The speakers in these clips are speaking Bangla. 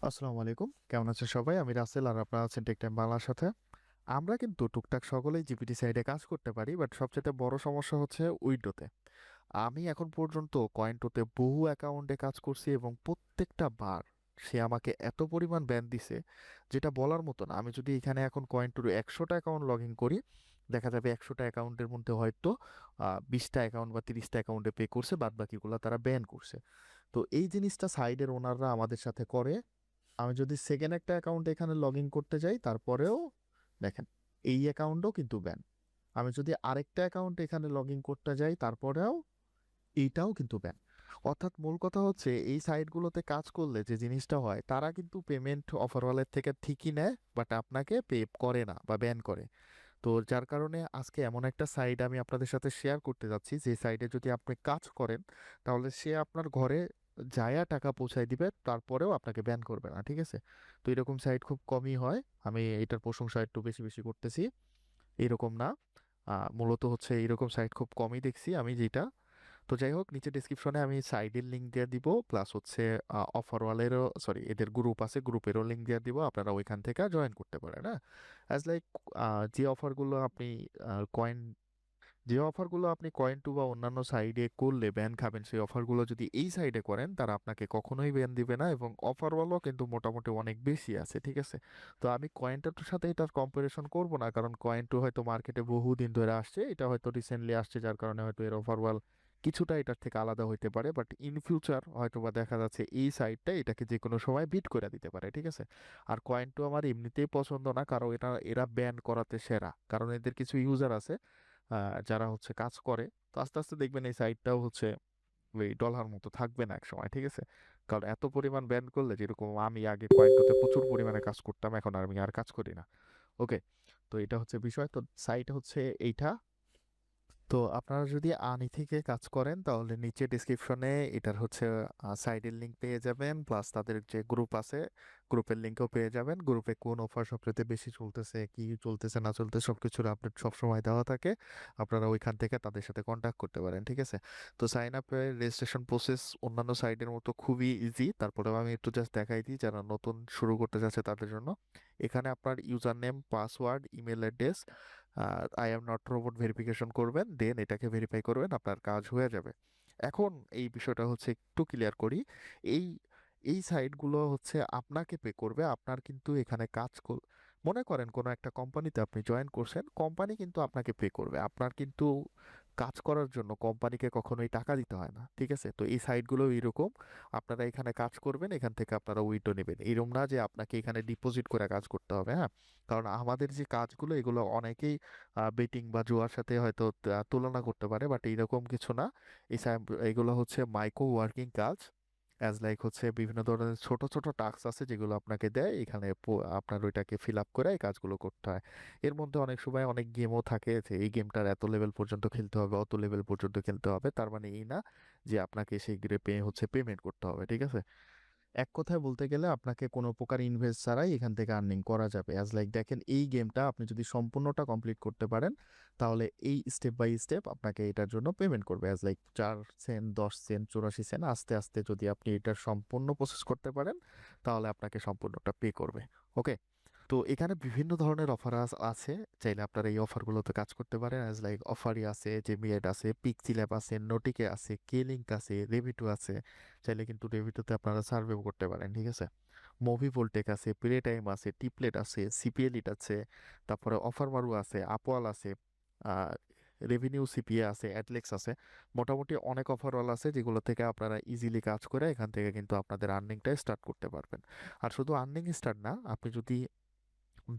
আসসালামু আলাইকুম। কেমন আছেন সবাই? আমি রাসেল আর আপনারা আছেন টেক টাইম বাংলার সাথে। আমরা কিন্তু টুকটাক সকলেই জিপিটি সাইডে কাজ করতে পারি, বাট সবচাইতে বড় সমস্যা হচ্ছে উইন্ডোতে। আমি এখন পর্যন্ত কয়েনটোতে বহু অ্যাকাউন্টে কাজ করছি এবং প্রত্যেকটা বার সে আমাকে এত পরিমাণ ব্যান দিছে, যেটা বলার মতো না। আমি যদি এখানে এখন কয়েনটোর 100টা অ্যাকাউন্ট লগ ইন করি, দেখা যাবে 100টা অ্যাকাউন্টের মধ্যে হয়তো 20টা অ্যাকাউন্ট বা 30টা অ্যাকাউন্টে পে করছে, বাদ বাকিগুলো তারা ব্যান করছে। তো এই জিনিসটা সাইডের ওনাররা আমাদের সাথে করে। আমি যদি সেকেন্ড একটা অ্যাকাউন্ট এখানে লগ ইন করতে যাই, তারপরেও দেখেন এই অ্যাকাউন্টও কিন্তু ব্যান। আমি যদি আরেকটা অ্যাকাউন্ট এখানে লগ ইন করতে যাই, তারপরেও এইটাও কিন্তু ব্যান। অর্থাৎ মূল কথা হচ্ছে এই সাইটগুলোতে কাজ করলে যে জিনিসটা হয়, তারা কিন্তু পেমেন্ট অফারওয়ালের থেকে ঠিকই নেয়, বাট আপনাকে পে করে না বা ব্যান করে। তো যার কারণে আজকে এমন একটা সাইট আমি আপনাদের সাথে শেয়ার করতে যাচ্ছি, যে সাইটে যদি আপনি কাজ করেন, তাহলে সে আপনার ঘরে যায়া টাকা পৌঁছায় দিবে, তারপরেও আপনাকে ব্যান করবে না, ঠিক আছে? তো এরকম সাইট খুব কমই হয়। আমি এটার প্রশংসা একটু বেশি বেশি করতেছি, এরকম না। মূলত হচ্ছে এরকম সাইট খুব কমই দেখছি আমি, যেটা। তো যাই হোক, নিচে ডিসক্রিপশনে আমি সাইডের লিঙ্ক দিয়ে দিব, প্লাস হচ্ছে অফারওয়ালেরও, সরি, এদের গ্রুপ আছে, গ্রুপেরও লিঙ্ক দিয়ে দিব, আপনারা ওইখান থেকে জয়েন করতে পারেন। হ্যাঁ, অ্যাজ লাইক যে অফারগুলো আপনি কয়েন যে অফারগুলো আপনি কয়েন টু বা অন্যান্য সাইডে করলে ব্যান খাবেন, সেই অফারগুলো যদি এই সাইডে করেন, তারা আপনাকে কখনোই ব্যান দিবে না, এবং অফারওয়ালাও কিন্তু মোটামুটি অনেক বেশি আছে, ঠিক আছে? তো আমি কয়েনটার সাথে এটার কম্পারিজন করব না, কারণ কয়েন টু হয়তো মার্কেটে বহুদিন ধরে আসছে, এটা হয়তো রিসেন্টলি আসছে, যার কারণে হয়তো এর অফারওয়াল কিছুটা এটার থেকে আলাদা হইতে পারে, বাট ইন ফিউচার হয়তো বা দেখা যাচ্ছে এই সাইডটা এটাকে যে কোনো সময় বিট করে দিতে পারে, ঠিক আছে? আর কয়েন টু আমার এমনিতেই পছন্দ না, কারণ এরা ব্যান করাতে সেরা, কারণ এদের কিছু ইউজার আছে যারা হচ্ছে কাজ করে। তো আস্তে আস্তে দেখবেন এই সাইটটাও হচ্ছে ওই ডলার মতো থাকবে না এক সময়, ঠিক আছে? কারণ এত পরিমাণ ব্যান করলে, যেরকম আমি আগে কয়েনটাতে প্রচুর পরিমাণে কাজ করতাম, এখন আর আমি আর কাজ করি না। ওকে, তো এটা হচ্ছে বিষয়। তো সাইট হচ্ছে এইটা। তো আপনারা যদি আনি থেকে কাজ করেন, তাহলে নিচে ডিসক্রিপশনে এটার হচ্ছে সাইডের লিঙ্ক পেয়ে যাবেন, প্লাস তাদের যে গ্রুপ আছে, গ্রুপের লিঙ্কও পেয়ে যাবেন। গ্রুপে কোন অফার সবচেয়ে বেশি চলতেছে, কি চলতেছে না চলতেছে, সবকিছুর আপডেট সবসময় দেওয়া থাকে। আপনারা ওইখান থেকে তাদের সাথে কন্ট্যাক্ট করতে পারেন, ঠিক আছে? তো সাইন আপের রেজিস্ট্রেশন প্রসেস অন্যান্য সাইটের মতো খুবই ইজি, তারপরেও আমি একটু জাস্ট দেখাই দিই যারা নতুন শুরু করতে যাচ্ছে তাদের জন্য। এখানে আপনার user name, password, email address, I am not robot verification করবেন, দেন এটাকে ভেরিফাই করবেন, আপনার কাজ হয়ে যাবে। এখন এই বিষয়টা হচ্ছে একটু ক্লিয়ার করি। এই এই সাইটগুলো হচ্ছে আপনাকে পে করবে, আপনার কিন্তু এখানে মনে করেন কোনো একটা কোম্পানিতে আপনি জয়েন করছেন, কোম্পানি কিন্তু আপনাকে পে করবে, আপনার কিন্তু কাজ করার জন্য কোম্পানিকে কখনোই টাকা দিতে হয় না, ঠিক আছে? তো এই সাইটগুলো এরকম, আপনারা এখানে কাজ করবেন, এখান থেকে আপনারা উইথড্র নেবেন, এরকম না যে আপনাকে এখানে ডিপোজিট করে কাজ করতে হবে। হ্যাঁ, কারণ আমাদের যে কাজগুলো, এগুলো অনেকেই বেটিং বা জুয়ার সাথে হয়তো তুলনা করতে পারে, বাট এইরকম কিছু না। এগুলো হচ্ছে মাইক্রো ওয়ার্কিং কাজ, অ্যাজ লাইক হচ্ছে বিভিন্ন ধরনের ছোট ছোট টাস্ক আছে যেগুলো আপনাকে দেয়, এখানে আপনার ওইটাকে ফিল আপ করে এই কাজগুলো করতে হয়। এর মধ্যে অনেক সময় অনেক গেমও থাকে, যে এই গেমটার এত লেভেল পর্যন্ত খেলতে হবে, অত লেভেল পর্যন্ত খেলতে হবে, তার মানে এই না যে আপনাকে সেই পেমেন্ট করতে হবে, ঠিক আছে? এক কথায় বলতে গেলে আপনাকে কোনো প্রকার ইনভেস্ট ছাড়াই এখান থেকে আর্নিং করা যাবে। অ্যাজ লাইক দেখেন, এই গেমটা আপনি যদি সম্পূর্ণটা কমপ্লিট করতে পারেন, তাহলে এই স্টেপ বাই স্টেপ আপনাকে এটার জন্য পেমেন্ট করবে, as like 4 cent, 10 cent, 84 cent, আস্তে আস্তে যদি আপনি এটার সম্পূর্ণ প্রসেস করতে পারেন, তাহলে আপনাকে সম্পূর্ণটা পে করবে। ওকে, তো এখানে বিভিন্ন ধরনের অফার আছে, চাইলে আপনারা এই অফারগুলোতে কাজ করতে পারেন। অ্যাজ লাইক অফারি আছে, জেমিয়েট আছে, পিক্সি ল্যাব আছে, নোটিকে আছে, কে লিঙ্ক আছে, রেভিটু আছে। চাইলে কিন্তু রেভিটুতে আপনারা সার্ভেও করতে পারেন, ঠিক আছে? মুভি ভোল্টেক আছে, প্লে টাইম আছে, টিপলেট আছে, সিপিএলিট আছে, তারপরে অফার মারু আছে, আপওয়াল আছে, আহ রেভিনিউ সিপিএ আছে, অ্যাডলেক্স আছে। মোটামুটি অনেক অফারওয়াল আছে, যেগুলো থেকে আপনারা ইজিলি কাজ করে এখান থেকে কিন্তু আপনাদের আর্নিংটা স্টার্ট করতে পারবেন। আর শুধু আর্নিং স্টার্ট না, আপনি যদি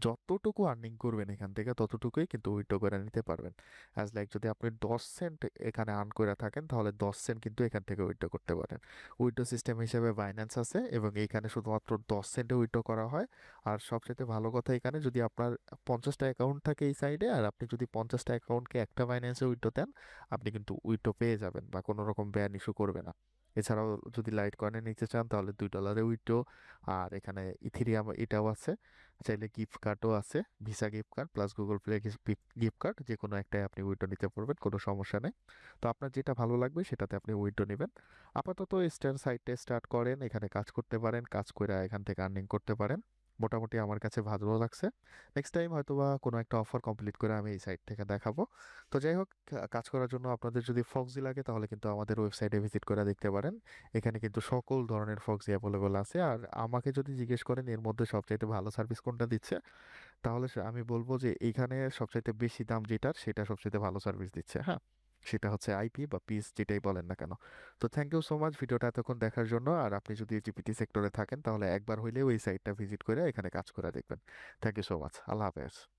যতটুকু আর্নিং করবেন এখান থেকে, ততটুকুই কিন্তু উইথড্র করে নিতে পারবেন। অ্যাজ লাইক যদি আপনি 10 সেন্ট এখানে আর্ন করে থাকেন, তাহলে 10 সেন্ট কিন্তু এখান থেকে উইথড্র করতে পারেন। উইথড্র সিস্টেম হিসেবে বাইন্যান্স আছে, এবং এইখানে শুধুমাত্র 10 সেন্টে উইথড্র করা হয়। আর সবচেয়ে ভালো কথা, এখানে যদি আপনার 50টা অ্যাকাউন্ট থাকে এই সাইডে, আর আপনি যদি 50টা অ্যাকাউন্টকে একটা বাইন্যান্সে উইথড্র দেন, আপনি কিন্তু উইথড্র পেয়ে যাবেন, বা কোনো রকম ব্যান ইস্যু করবে না। এছাড়াও যদি লাইট কয়েনে নিতে চান তাহলে $2 উইথড্র। আর এখানে ইথেরিয়াম এটাও আছে। চাইলে গিফট কার্ডও আছে, visa gift card plus Google play gift card, যে কোনো একটাই আপনি উইথড্র নিতে পারবেন, কোনো সমস্যা নেই। তো আপনার যেটা ভালো লাগবে সেটাতে আপনি উইথড্র নেবেন। আপাতত স্ট্যান্ড সাইটে স্টার্ট করেন, এখানে কাজ করতে পারেন, কাজ করে এখান থেকে আর্নিং করতে পারেন। মোটামুটি আমার কাছে ভালো লাগছে। নেক্সট টাইম হয়তোবা কোনো একটা অফার কমপ্লিট করে আমি এই সাইট থেকে দেখাবো। তো যাই হোক, কাজ করার জন্য আপনাদের যদি ফক্সি লাগে তাহলে কিন্তু আমাদের ওয়েবসাইটে ভিজিট করে দেখতে পারেন। এখানে কিন্তু সকল ধরনের ফক্সি অ্যাভেলেবল আছে। আর আমাকে যদি জিজ্ঞেস করেন এর মধ্যে সবচাইতে ভালো সার্ভিস কোনটা দিচ্ছে, তাহলে আমি বলবো যে এইখানে সবচাইতে বেশি দাম যেটার সেটা সবচাইতে ভালো সার্ভিস দিচ্ছে। হ্যাঁ, সেটা হচ্ছে আইপি বা পিস যেটাই বলেন না কেন। তো থ্যাংক ইউ সো মাচ ভিডিওটা এতক্ষণ দেখার জন্য। আর আপনি যদি জিপিটি সেক্টরে থাকেন তাহলে একবার হইলেও এই সাইটটা ভিজিট করে এখানে কাজ করে দেখবেন। Thank you so much. আল্লাহ হাফেজ।